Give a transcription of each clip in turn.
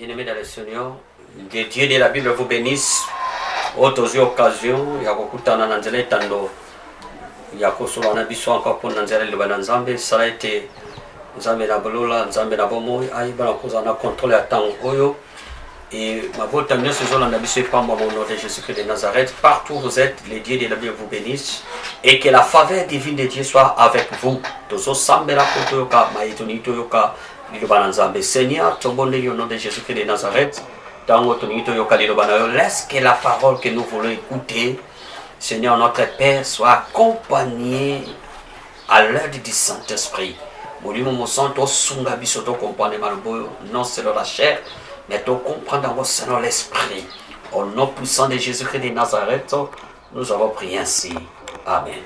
Bien-aimés dans le Seigneur, que Dieu de la Bible vous bénisse. Autres occasions, il y a beaucoup de temps dans le temps. Il y a beaucoup de temps encore pour nous dans Nzambe. Ça a été Nzambe na bolola, Nzambe na bomo, aïe bana cause na contrôle à temps oyo. Et ma voix termine ce jour dans la mission par mon nom de Jésus-Christ de Nazareth. Partout où vous êtes, les dieux de la Bible vous bénissent et que la faveur divine de Dieu soit avec vous. Tozo sambela kotoyoka, maïtonito yoka. Seigneur, au nom de Jésus-Christ de Nazareth, laisse que la parole que nous voulons écouter, Seigneur notre Père, soit accompagnée à l'aide du Saint-Esprit. Non selon la chair, mais tu comprends selon l'Esprit. Au nom puissant de Jésus-Christ de Nazareth, nous avons prié ainsi. Amen.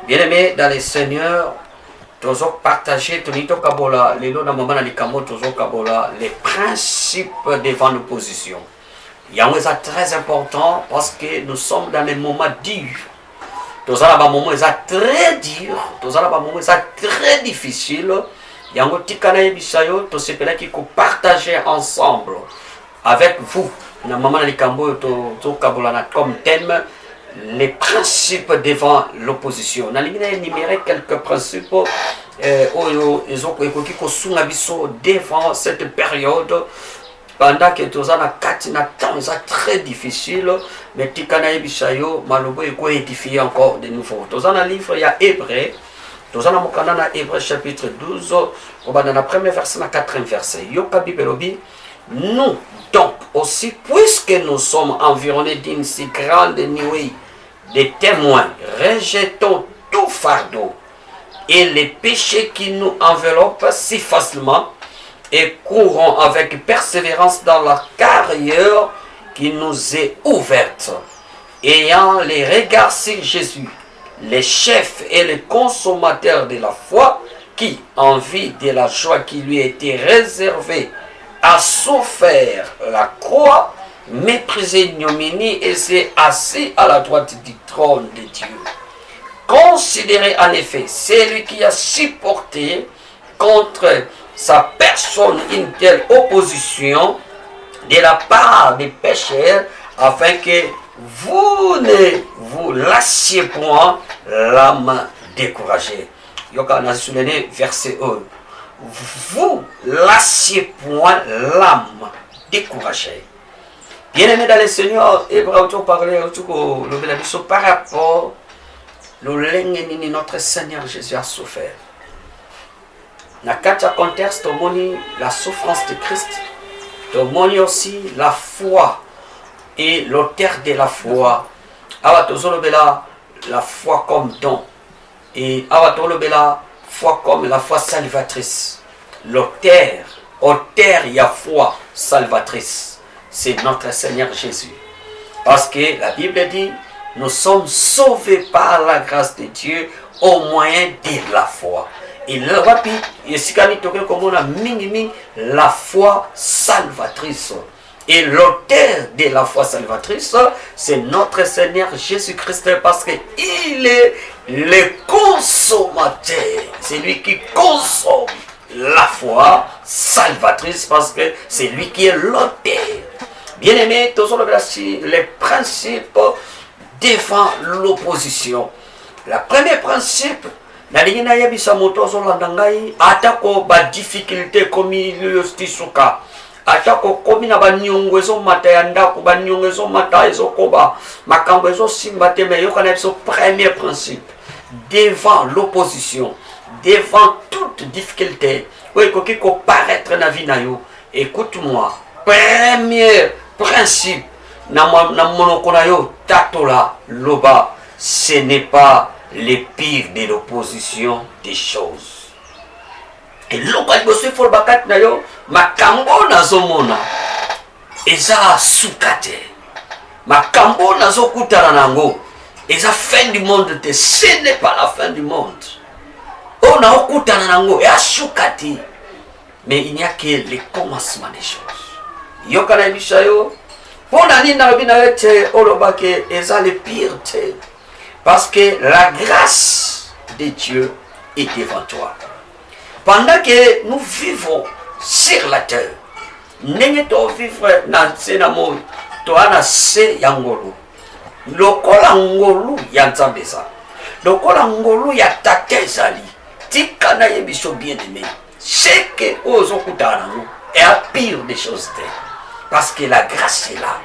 Bien-aimés dans le Seigneur, toujours partager les principes devant l'opposition. Il y a un moment très important parce que nous sommes dans des moments durs. Tous les moments très durs, tous les moments très difficiles. Il y a un petit canal qui peut partager ensemble avec vous. Comme thème les principes devant l'opposition. On a énuméré quelques principes devant cette période pendant que tous en temps très difficile, mais Tikana Bisayo Malobo est édifié encore de nouveau. Tous en livre il y a Hébreu, tous en a Hébreu chapitre 12, on va dans la première verset, la quatrième verset. Yoka Bibelobi. Nous donc aussi, puisque nous sommes environnés d'une si grande nuée de témoins, rejetons tout fardeau et les péchés qui nous enveloppent si facilement et courons avec persévérance dans la carrière qui nous est ouverte, ayant les regards sur Jésus, le chef et le consommateur de la foi, qui, en vue de la joie qui lui était réservée, a souffert la croix, méprisé l'ignominie et s'est assis à la droite du trône de Dieu. Considérez en effet celui qui a supporté contre sa personne une telle opposition de la part des pécheurs, afin que vous ne vous lassiez point l'âme découragée. Yoka n'a souligné verset 1. Vous lassiez point l'âme découragée. Bien-aimés dans le Seigneur, Hébreu parlait par rapport au notre Seigneur Jésus a souffert. Dans le contexte, la souffrance de Christ, aussi la foi et l'auteur de la foi. La foi comme don. Et la foi comme la foi salvatrice. L'auteur, il y a foi salvatrice. C'est notre Seigneur Jésus. Parce que la Bible dit, nous sommes sauvés par la grâce de Dieu au moyen de la foi. Et le rapide, la foi salvatrice. Et l'auteur de la foi salvatrice, c'est notre Seigneur Jésus-Christ, parce qu'il est le consommateur. C'est lui qui consomme la foi salvatrice, parce que c'est lui qui est l'auteur. Bien-aimés, les principes devant l'opposition. Le premier principe, atako ba difficulté comme il suka. Atako komi na banyongo ezo mata ya ndako banyongo ezo mata ezo koba makambo ezo simbate me yoka na biso premier principe devant l'opposition, devant toute difficulté oui koki ko paraître na vie na yo. Écoute-moi, premier principe na monoko na yo tatola loba, ce n'est pas le pire de l'opposition des choses. Et local bosse faut bakat na yo makambo nazomona eza sukate makambo nazokutana nango eza fin du monde te, ce n'est pas la fin du monde. On a okutana nango ya sukati, mais il n'y a que le commencement des choses. Yokana bishayo pona ni na bina ete olobake eza le pire te, parce que la grâce de Dieu est devant toi. Pendant que nous vivons sur la terre, ndenge tovivre na nse na moi toa na se ya ngolu lokola ngolu ya nzambe eza lokola ngolu ya tata ezali tika na ye biso bien aimé seke oyo ozokutana nango est à pire des choses te parce que la grâce est là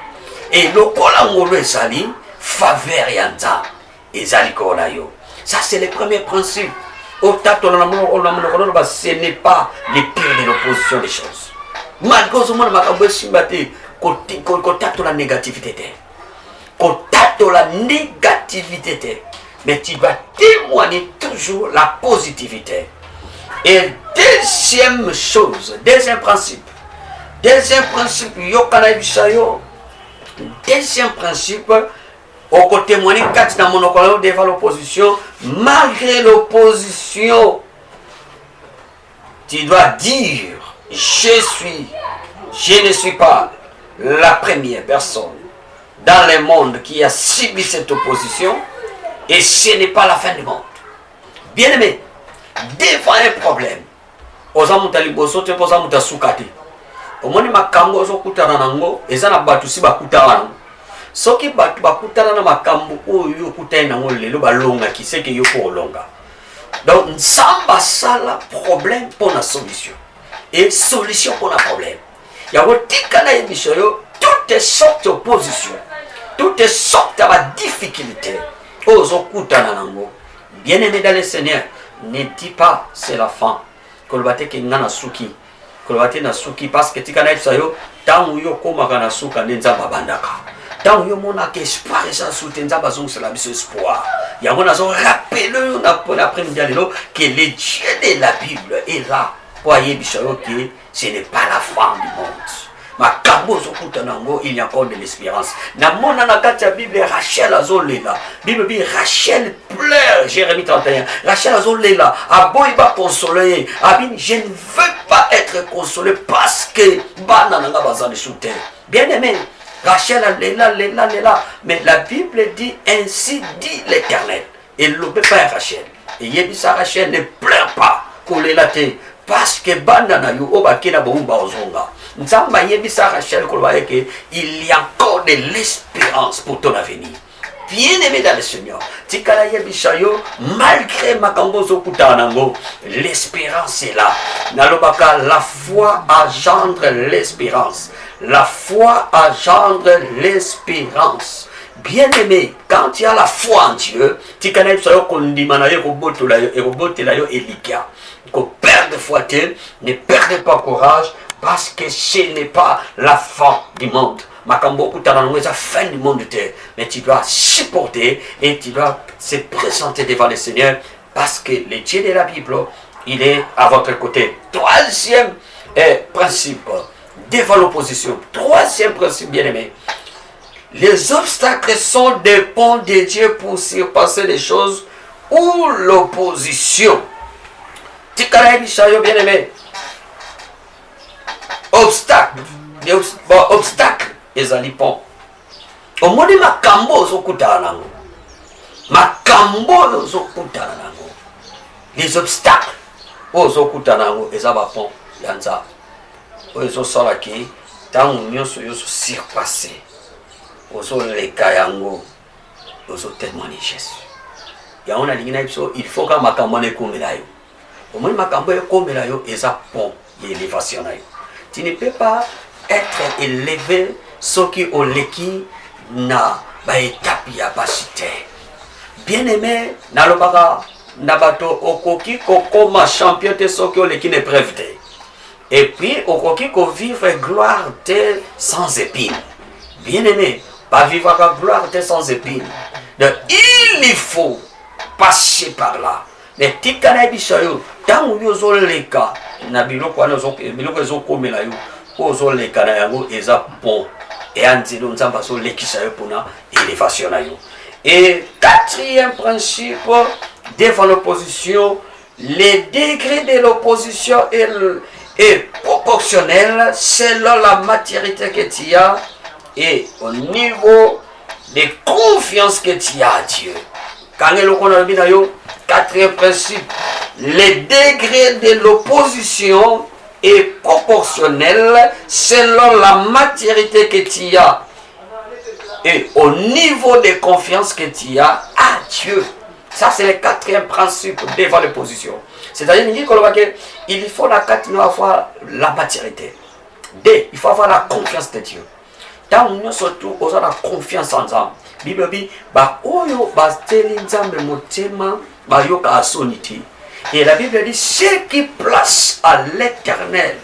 et lokola ngolu ezali faveur ya nzambe ezali kola yo. Ça c'est le premier principe. Ce n'est pas le pire de l'opposition des choses. Malgré ce monde, la négativité. La négativité. Mais tu dois témoigner toujours la positivité. Et deuxième chose, deuxième principe, deuxième principe, au côté témoigner quand dans mon devant l'opposition, malgré l'opposition, tu dois dire je ne suis pas la première personne dans le monde qui a subi cette opposition et ce n'est pas la fin du monde. Bien aimé, devant un problème, aux amutaliboso te posa mutasukati. Au moins makambo zo kutana nango, ezana batu si bakutana. Soki batu bakutana na makambo oyo kutana nango lelo balonga ki seke yo ko longa. Donc nsamba sala problème pour la solution et solution pour le problème. Ya wotika na emission yo toutes sortes d'opposition, toutes sortes de difficultés. Ozo kutana nango. Bien-aimé dans le Seigneur, ne dis pas c'est la fin. Kolbate ke ngana suki. Kolbate na suki parce que tika na esayo tangu yo komaka na suka nzamba bandaka. Tant que mon espoir et ça soutient ça c'est la mission espoir. Il y a mon azo rappelé l'après-midi que le Dieu de la Bible est là. Voyez bicharo que ce n'est pas la fin du monde. Ma kabozo kutanango il y a encore de l'espérance. Na mona na kati Bible Rachel azolela. Bible dit Rachel pleure Jérémie 31. Rachel azolela aboy ba consoler. Abin je ne veux pas être consolé parce que bana nanga bazali sous terre. Bien-aimé Rachel là, mais la Bible dit ainsi dit l'Éternel. Et le pas Rachel. Et Yébisa Rachel ne pleure pas. Parce que bandana yu obakina bomba ozonga. Nzamba Yébisa Rachel il y a encore de l'espérance pour ton avenir. Bien-aimé dans le Seigneur, tikala Yébisa yo malgré makambo zokutanango, l'espérance est là. Nalobaka la foi engendre l'espérance. La foi engendre l'espérance. Bien-aimé, quand il y a la foi en Dieu, tu connais ça qu'on dit perdre foi, ne perdez pas courage parce que ce n'est pas la fin du monde. Makambo c'est la fin du monde, mais tu dois supporter et tu dois se présenter devant le Seigneur parce que le Dieu de la Bible, il est à votre côté. Troisième principe. Devant l'opposition. Troisième principe, bien-aimé. Les obstacles sont des ponts de Dieu pour surpasser les choses ou l'opposition. Tikaraï Bichayo, bien-aimé. Obstacle. Obstacle. Les alipons. Au moins, ma cambo zokutanango. Ma cambo zokutanango. Les obstacles. Oh, zokutanango. Les abapons. Yanza. Ozo solaki tangu nyonso yoso surpasser ozo leka yango ozo témoigner Jésus ya on a lingina biso il faut ka makambo ne komela yo au moins makambo e komela yo eza pont élévation na yo. Tu ne peux pas être élevé soki oleki na ba étape ya basite. Bien-aimé nalobaka nabato okoki kokoma champion te soki oleki ne preuve. Et puis, au coquille qu'on vivre gloire sans épines. Bien-aimé, pas vivre la gloire sans épines. Donc, il faut passer par là. Mais tikana bisayo, tant où yozo leka, na biloko wana zo komela yo, ozo leka na yango eza bon. Et anzelo nzamba so lekisa yo pona élévation na yo. Et quatrième principe, devant l'opposition, les degrés de l'opposition est proportionnel selon la maturité que tu as et au niveau de confiance que tu as à Dieu. Quatrième principe, les degrés de l'opposition est proportionnel selon la maturité que tu as et au niveau de confiance que tu as à Dieu. Ça, c'est le quatrième principe devant les positions. C'est-à-dire qu'il faut avoir la maturité. D, il faut avoir la confiance de Dieu. Tant nous surtout, on a la confiance en Dieu. Bible dit, et la Bible dit, ceux qui placent à l'Éternel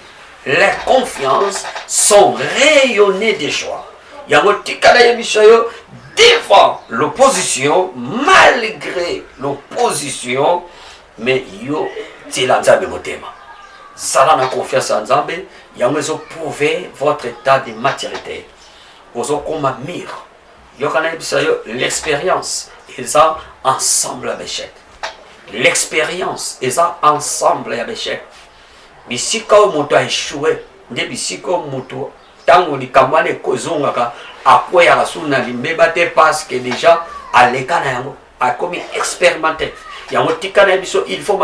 leur confiance sont rayonnés de joie. Devant l'opposition, malgré l'opposition, mais yo, c'est l'Anzambe motema. Ça la confiance en Nzambe, ya mezo prouver votre état de maturité. Ozo koma mire. Yo kana bisayo l'expérience, ils ont ensemble avec chèque. L'expérience, ils ont ensemble avec chèque. Bisika o moto a échoué, nde bisika o moto tango likamane kozongaka après ya rasuna limbeba te parce que déjà à l'écana yango a commis expérimenté. Il faut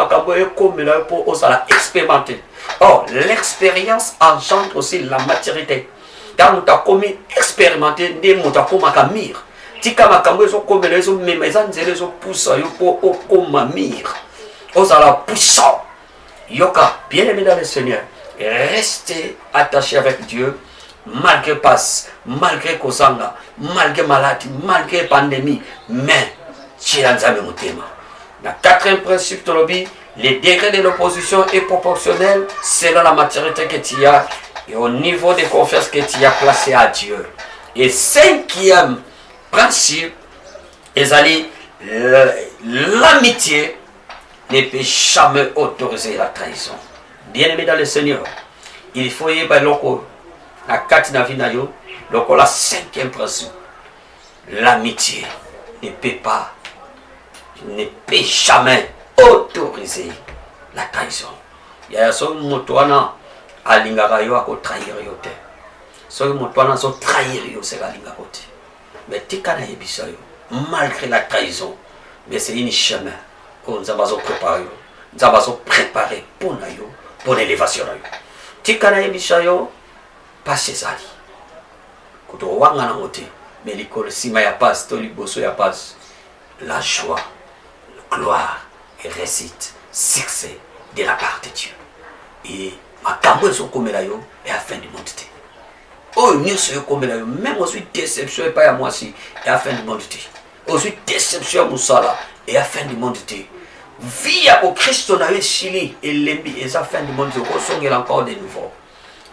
pour osala expérimenter. Or, l'expérience engendre aussi la maturité. Quand tu as commis expérimenter, tu as commis mire. Tika makambo ezo komela ezo mema eza nzela ezo poussa yo po okoma mire. Osala puissant. Yoka, bien aimé dans le Seigneur, restez attaché avec Dieu. Malgré passe, malgré kozanga, malgré maladie, malgré pandémie, mais Chiranzame Mutema. Le quatrième principe de l'objet, le degré de l'opposition est proportionnel selon la maturité que tu as et au niveau de confiance que tu as placé à Dieu. Et cinquième principe, l'amitié ne peut jamais autoriser la trahison. Bien-aimé dans le Seigneur, il faut y avoir la quatrième vinayo, la cinquième principe. L'amitié ne peut jamais autoriser la trahison. Il y a son motoana à l'ingarayo à trahir yote. Son motoana à trahir yo c'est la lingarote. Mais tikana ebisayo malgré la trahison, mais c'est une chemin. Nous avons préparé, nous avons préparé pour nous, pour l'élévation. Tikana ebisayo passez ça. Quand on voit en côté, mais l'école si ma ya passe, toli bosso ya passe, la joie, la gloire et réussite, succès de la part de Dieu. Et ma cambo sont comme là yo et à la fin du monde. Oh nous sommes comme là yo, même aussi déception et pas à moi si et à la fin du monde. Aussi déception musala et à la fin du monde. Via au Christ on a eu Chili et l'embi et à la fin du monde on songe encore de nouveau.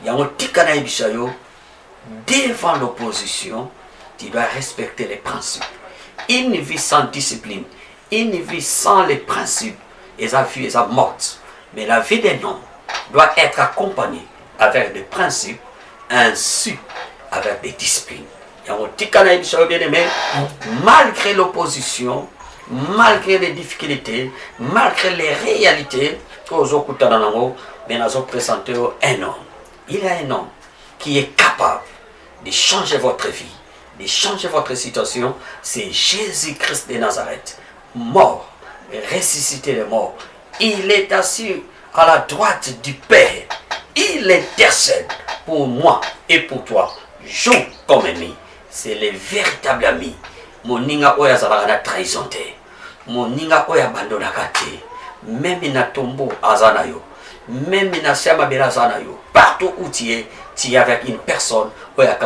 Il y a un petit canal devant l'opposition, tu dois respecter les principes. Une vie sans discipline, une vie sans les principes, et sa vie est morte. Mais la vie d'un homme doit être accompagnée avec des principes, ainsi avec des disciplines. Il y a un petit canal bien aimé, malgré l'opposition, malgré les difficultés, malgré les réalités, mais nous avons présenté un homme. Il y a un homme qui est capable de changer votre vie, de changer votre situation. C'est Jésus-Christ de Nazareth, mort, ressuscité de mort. Il est assis à la droite du Père. Il intercède pour moi et pour toi, jour comme ami. C'est le véritable ami. Mon ninga oya zalaka trahison te. Mon ninga oya abandonaka te. Même na tombeau azanayo. Même na siama bela zanayo. Partout où tu es avec une personne, c'est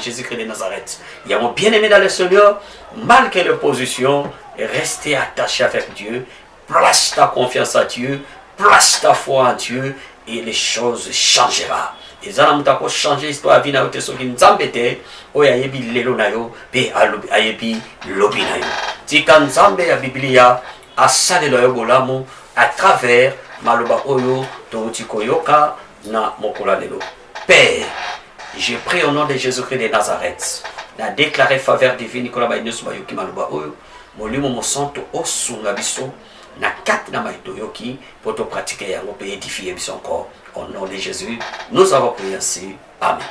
Jésus-Christ de Nazareth. Il y a mon bien-aimé dans le Seigneur, malgré l'opposition, restez attaché avec Dieu, place ta confiance à Dieu, place ta foi en Dieu, et les choses changeront. Et ça va changer l'histoire de la vie de qui nous embêtent, ou ya yebi lelo na yo, pe ayebi lobi na yo. Tika nzambe ya Biblia, asalelo yo bolamu, à travers maloba oyo touti koyoka na mokola lelo. Père, je prie au nom de Jésus-Christ de Nazareth, na déclaré faveur divine Nicolas Baïneus Bayoki maloba oyo, molimo mo santo osunga biso na kat na maito yoki pour te pratiquer yango pe édifier biso encore. Au nom de Jésus, nous avons prié ainsi. Amen.